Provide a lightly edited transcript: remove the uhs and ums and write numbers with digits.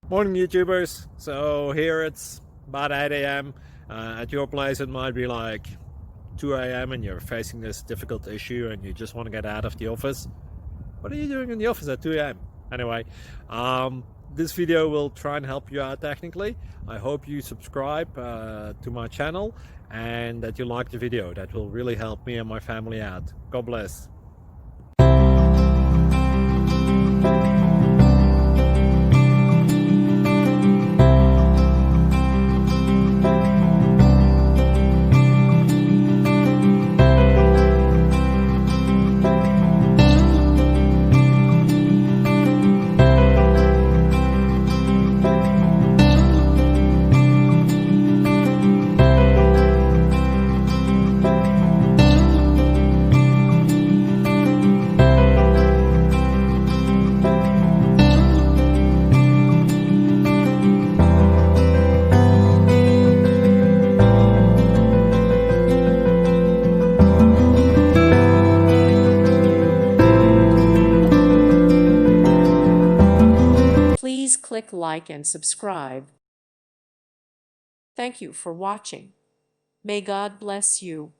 Morning YouTubers. So here it's about 8 a.m. At your place it might be like 2 a.m. and you're facing this difficult issue and you just want to get out of the office. What are you doing in the office at 2 a.m.? Anyway, this video will try and help you out technically. I hope you subscribe to my channel and that you like the video. That will really help me and my family out. God bless. Please click like and subscribe. Thank you for watching. May God bless you.